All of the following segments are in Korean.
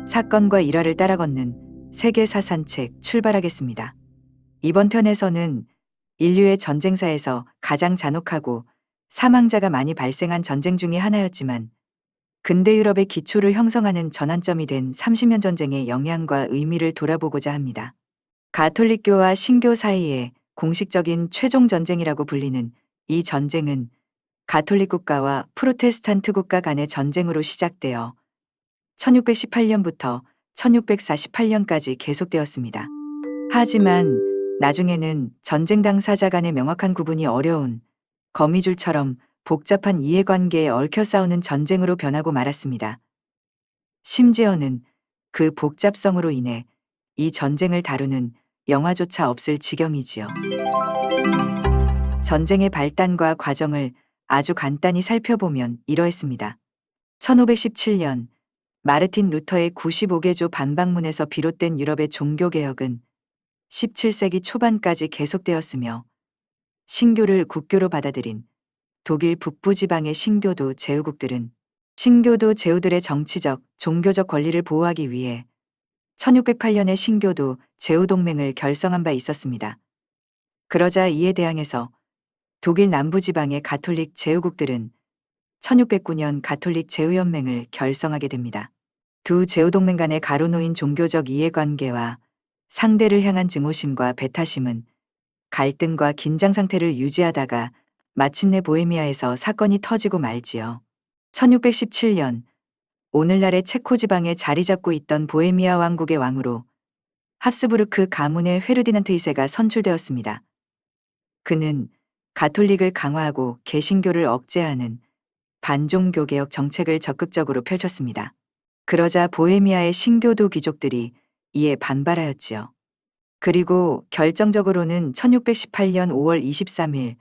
사건과 일화를 따라 걷는 세계사산책 출발하겠습니다. 이번 편에서는 인류의 전쟁사에서 가장 잔혹하고 사망자가 많이 발생한 전쟁 중의 하나였지만 근대 유럽의 기초를 형성하는 전환점이 된 30년 전쟁의 영향과 의미를 돌아보고자 합니다. 가톨릭교와 신교 사이의 공식적인 최종 전쟁이라고 불리는 이 전쟁은 가톨릭 국가와 프로테스탄트 국가 간의 전쟁으로 시작되어 1618년부터 1648년까지 계속되었습니다. 하지만 나중에는 전쟁 당사자 간의 명확한 구분이 어려운 거미줄처럼 복잡한 이해관계에 얽혀 싸우는 전쟁으로 변하고 말았습니다. 심지어는 그 복잡성으로 인해 이 전쟁을 다루는 영화조차 없을 지경이지요. 전쟁의 발단과 과정을 아주 간단히 살펴보면 이러했습니다. 1517년 마르틴 루터의 95개조 반박문에서 비롯된 유럽의 종교개혁은 17세기 초반까지 계속되었으며 신교를 국교로 받아들인 독일 북부 지방의 신교도 제후국들은 신교도 제후들의 정치적, 종교적 권리를 보호하기 위해 1608년에 신교도 제후동맹을 결성한 바 있었습니다. 그러자 이에 대항해서 독일 남부 지방의 가톨릭 제후국들은 1609년 가톨릭 제후연맹을 결성하게 됩니다. 두 제후동맹 간의 가로놓인 종교적 이해관계와 상대를 향한 증오심과 배타심은 갈등과 긴장 상태를 유지하다가 마침내 보헤미아에서 사건이 터지고 말지요. 1617년 오늘날의 체코 지방에 자리 잡고 있던 보헤미아 왕국의 왕으로 합스부르크 가문의 페르디난트 2세가 선출되었습니다. 그는 가톨릭을 강화하고 개신교를 억제하는 반종교 개혁 정책을 적극적으로 펼쳤습니다. 그러자 보헤미아의 신교도 귀족들이 이에 반발하였지요. 그리고 결정적으로는 1618년 5월 23일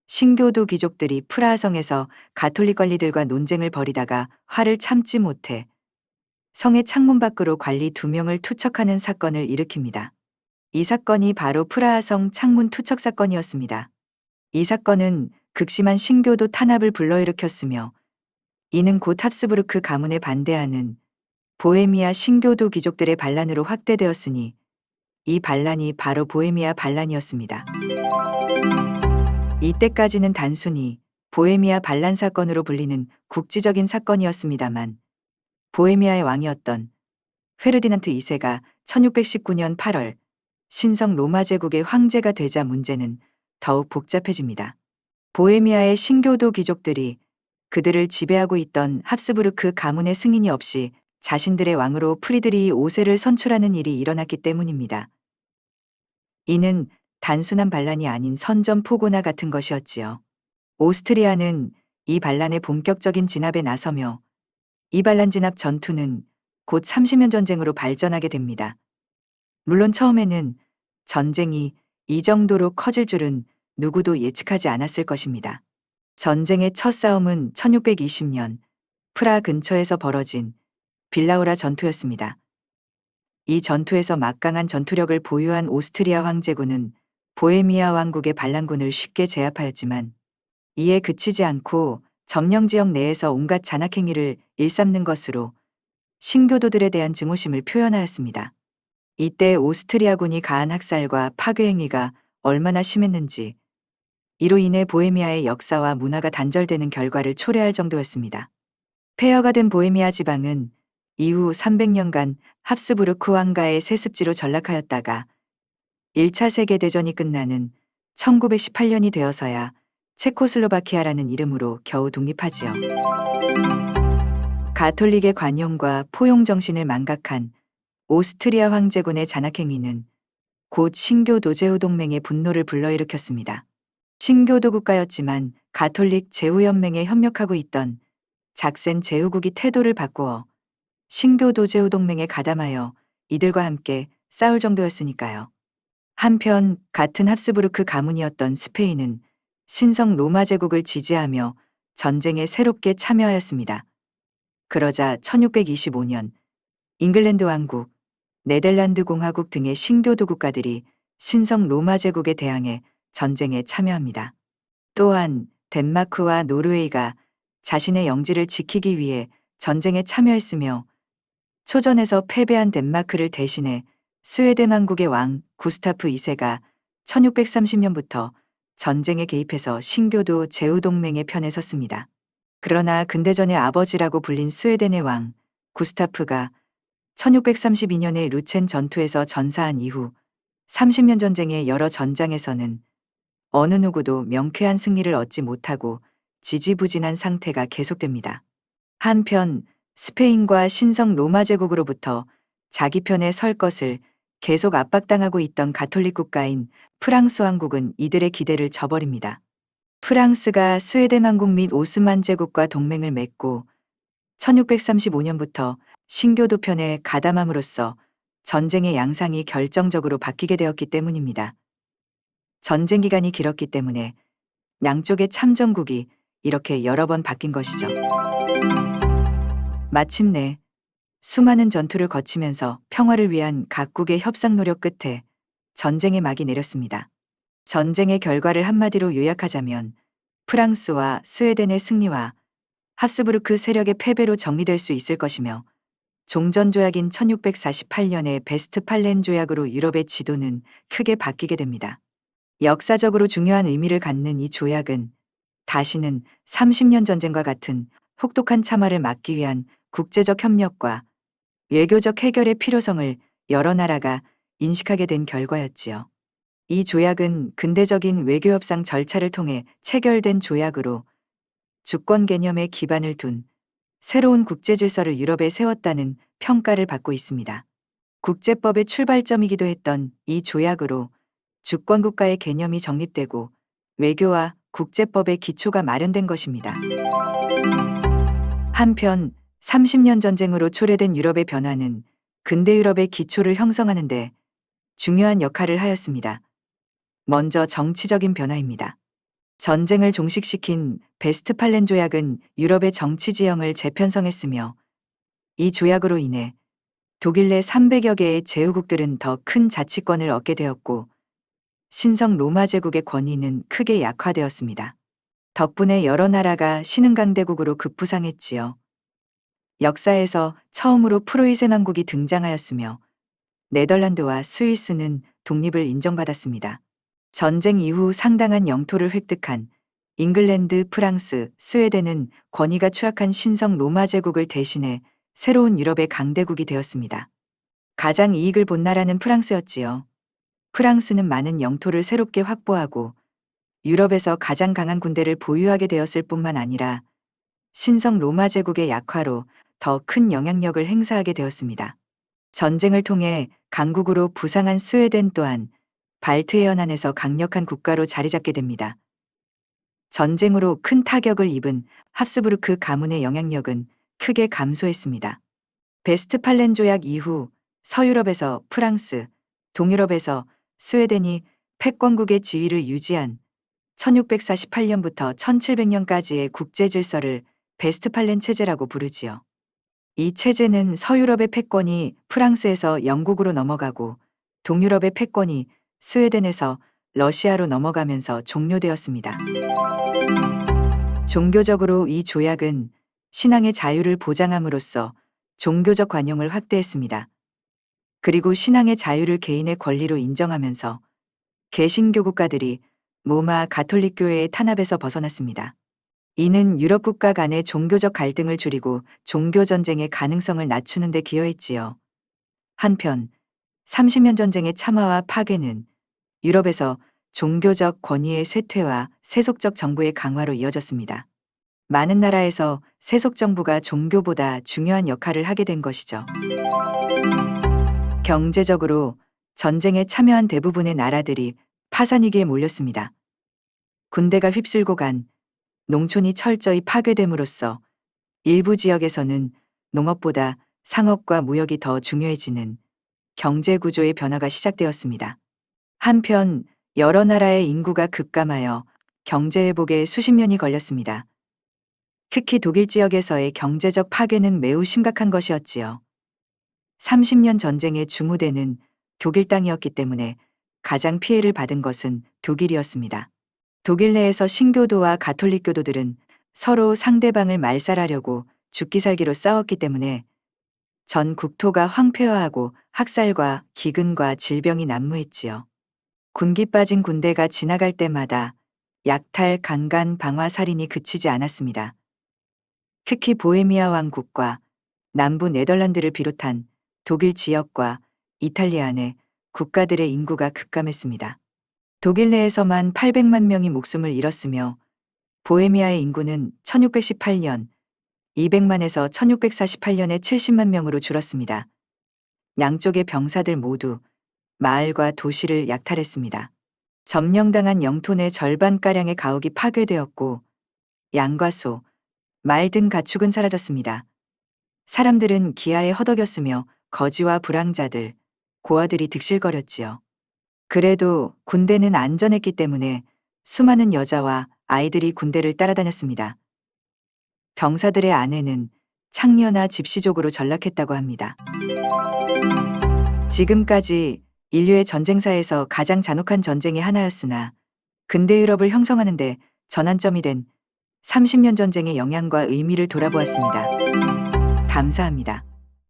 신교도 귀족들이 프라하성에서 가톨릭 관리들과 논쟁을 벌이다가 화를 참지 못해 성의 창문 밖으로 관리 2명을 투척하는 사건을 일으킵니다. 이 사건이 바로 프라하성 창문 투척 사건이었습니다. 이 사건은 극심한 신교도 탄압을 불러일으켰으며 이는 곧 합스부르크 가문에 반대하는 보헤미아 신교도 귀족들의 반란으로 확대되었으니 이 반란이 바로 보헤미아 반란이었습니다. 이때까지는 단순히 보헤미아 반란 사건으로 불리는 국지적인 사건이었습니다만 보헤미아의 왕이었던 페르디난트 2세가 1619년 8월 신성 로마 제국의 황제가 되자 문제는 더욱 복잡해집니다. 보헤미아의 신교도 귀족들이 그들을 지배하고 있던 합스부르크 가문의 승인이 없이 자신들의 왕으로 프리드리히 5세를 선출하는 일이 일어났기 때문입니다. 이는 단순한 반란이 아닌 선전포고나 같은 것이었지요. 오스트리아는 이 반란의 본격적인 진압에 나서며 이 반란 진압 전투는 곧 30년 전쟁으로 발전하게 됩니다. 물론 처음에는 전쟁이 이 정도로 커질 줄은 누구도 예측하지 않았을 것입니다. 전쟁의 첫 싸움은 1620년 프라 근처에서 벌어진 빌라우라 전투였습니다. 이 전투에서 막강한 전투력을 보유한 오스트리아 황제군은 보헤미아 왕국의 반란군을 쉽게 제압하였지만 이에 그치지 않고 점령 지역 내에서 온갖 잔악행위를 일삼는 것으로 신교도들에 대한 증오심을 표현하였습니다. 이때 오스트리아군이 가한 학살과 파괴 행위가 얼마나 심했는지 이로 인해 보헤미아의 역사와 문화가 단절되는 결과를 초래할 정도였습니다. 폐허가 된 보헤미아 지방은 이후 300년간 합스부르크 왕가의 세습지로 전락하였다가 1차 세계대전이 끝나는 1918년이 되어서야 체코슬로바키아라는 이름으로 겨우 독립하지요. 가톨릭의 관용과 포용 정신을 망각한 오스트리아 황제군의 잔악행위는 곧 신교도 제후동맹의 분노를 불러일으켰습니다. 신교도 국가였지만 가톨릭 제후연맹에 협력하고 있던 작센 제후국이 태도를 바꾸어 신교도 제후동맹에 가담하여 이들과 함께 싸울 정도였으니까요. 한편 같은 합스부르크 가문이었던 스페인은 신성 로마 제국을 지지하며 전쟁에 새롭게 참여하였습니다. 그러자 1625년 잉글랜드 왕국, 네덜란드 공화국 등의 신교도 국가들이 신성 로마 제국에 대항해 전쟁에 참여합니다. 또한 덴마크와 노르웨이가 자신의 영지를 지키기 위해 전쟁에 참여했으며 초전에서 패배한 덴마크를 대신해 스웨덴 왕국의 왕 구스타프 2세가 1630년부터 전쟁에 개입해서 신교도 제후동맹의 편에 섰습니다. 그러나 근대전의 아버지라고 불린 스웨덴의 왕 구스타프가 1632년에 루첸 전투에서 전사한 이후 30년 전쟁의 여러 전장에서는 어느 누구도 명쾌한 승리를 얻지 못하고 지지부진한 상태가 계속됩니다. 한편 스페인과 신성 로마 제국으로부터 자기 편에 설 것을 계속 압박당하고 있던 가톨릭 국가인 프랑스 왕국은 이들의 기대를 저버립니다. 프랑스가 스웨덴 왕국 및 오스만 제국과 동맹을 맺고 1635년부터 신교도 편에 가담함으로써 전쟁의 양상이 결정적으로 바뀌게 되었기 때문입니다. 전쟁 기간이 길었기 때문에 양쪽의 참전국이 이렇게 여러 번 바뀐 것이죠. 마침내 수많은 전투를 거치면서 평화를 위한 각국의 협상 노력 끝에 전쟁의 막이 내렸습니다. 전쟁의 결과를 한마디로 요약하자면 프랑스와 스웨덴의 승리와 하스부르크 세력의 패배로 정리될 수 있을 것이며, 종전조약인 1648년의 베스트팔렌 조약으로 유럽의 지도는 크게 바뀌게 됩니다. 역사적으로 중요한 의미를 갖는 이 조약은 다시는 30년 전쟁과 같은 혹독한 참화를 막기 위한 국제적 협력과 외교적 해결의 필요성을 여러 나라가 인식하게 된 결과였지요. 이 조약은 근대적인 외교협상 절차를 통해 체결된 조약으로 주권 개념에 기반을 둔 새로운 국제 질서를 유럽에 세웠다는 평가를 받고 있습니다. 국제법의 출발점이기도 했던 이 조약으로 주권 국가의 개념이 정립되고 외교와 국제법의 기초가 마련된 것입니다. 한편 30년 전쟁으로 초래된 유럽의 변화는 근대 유럽의 기초를 형성하는 데 중요한 역할을 하였습니다. 먼저 정치적인 변화입니다. 전쟁을 종식시킨 베스트팔렌 조약은 유럽의 정치 지형을 재편성했으며, 이 조약으로 인해 독일 내 300여 개의 제후국들은 더 큰 자치권을 얻게 되었고, 신성 로마 제국의 권위는 크게 약화되었습니다. 덕분에 여러 나라가 신흥강대국으로 급부상했지요. 역사에서 처음으로 프로이센 왕국이 등장하였으며, 네덜란드와 스위스는 독립을 인정받았습니다. 전쟁 이후 상당한 영토를 획득한 잉글랜드, 프랑스, 스웨덴은 권위가 추락한 신성 로마 제국을 대신해 새로운 유럽의 강대국이 되었습니다. 가장 이익을 본 나라는 프랑스였지요. 프랑스는 많은 영토를 새롭게 확보하고 유럽에서 가장 강한 군대를 보유하게 되었을 뿐만 아니라 신성 로마 제국의 약화로 더 큰 영향력을 행사하게 되었습니다. 전쟁을 통해 강국으로 부상한 스웨덴 또한 발트해 연안에서 강력한 국가로 자리 잡게 됩니다. 전쟁으로 큰 타격을 입은 합스부르크 가문의 영향력은 크게 감소했습니다. 베스트팔렌 조약 이후 서유럽에서 프랑스, 동유럽에서 스웨덴이 패권국의 지위를 유지한 1648년부터 1700년까지의 국제 질서를 베스트팔렌 체제라고 부르지요. 이 체제는 서유럽의 패권이 프랑스에서 영국으로 넘어가고 동유럽의 패권이 스웨덴에서 러시아로 넘어가면서 종료되었습니다. 종교적으로 이 조약은 신앙의 자유를 보장함으로써 종교적 관용을 확대했습니다. 그리고 신앙의 자유를 개인의 권리로 인정하면서 개신교 국가들이 로마 가톨릭 교회의 탄압에서 벗어났습니다. 이는 유럽 국가 간의 종교적 갈등을 줄이고 종교 전쟁의 가능성을 낮추는 데 기여했지요. 한편 30년 전쟁의 참화와 파괴는 유럽에서 종교적 권위의 쇠퇴와 세속적 정부의 강화로 이어졌습니다. 많은 나라에서 세속 정부가 종교보다 중요한 역할을 하게 된 것이죠. 경제적으로 전쟁에 참여한 대부분의 나라들이 파산위기에 몰렸습니다. 군대가 휩쓸고 간 농촌이 철저히 파괴됨으로써 일부 지역에서는 농업보다 상업과 무역이 더 중요해지는 경제 구조의 변화가 시작되었습니다. 한편 여러 나라의 인구가 급감하여 경제 회복에 수십 년이 걸렸습니다. 특히 독일 지역에서의 경제적 파괴는 매우 심각한 것이었지요. 30년 전쟁의 주무대는 독일 땅이었기 때문에 가장 피해를 받은 것은 독일이었습니다. 독일 내에서 신교도와 가톨릭 교도들은 서로 상대방을 말살하려고 죽기 살기로 싸웠기 때문에 전 국토가 황폐화하고 학살과 기근과 질병이 난무했지요. 군기 빠진 군대가 지나갈 때마다 약탈, 강간, 방화, 살인이 그치지 않았습니다. 특히 보헤미아 왕국과 남부 네덜란드를 비롯한 독일 지역과 이탈리아 내 국가들의 인구가 급감했습니다. 독일 내에서만 800만 명이 목숨을 잃었으며 보헤미아의 인구는 1618년 200만에서 1648년에 70만 명으로 줄었습니다. 양쪽의 병사들 모두 마을과 도시를 약탈했습니다. 점령당한 영토 내 절반가량의 가옥이 파괴되었고 양과 소, 말 등 가축은 사라졌습니다. 사람들은 기아에 허덕였으며 거지와 불황자들, 고아들이 득실거렸지요. 그래도 군대는 안전했기 때문에 수많은 여자와 아이들이 군대를 따라다녔습니다. 병사들의 아내는 창녀나 집시족으로 전락했다고 합니다. 지금까지 인류의 전쟁사에서 가장 잔혹한 전쟁이 하나였으나 근대 유럽을 형성하는데 전환점이 된 30년 전쟁의 영향과 의미를 돌아보았습니다. 감사합니다.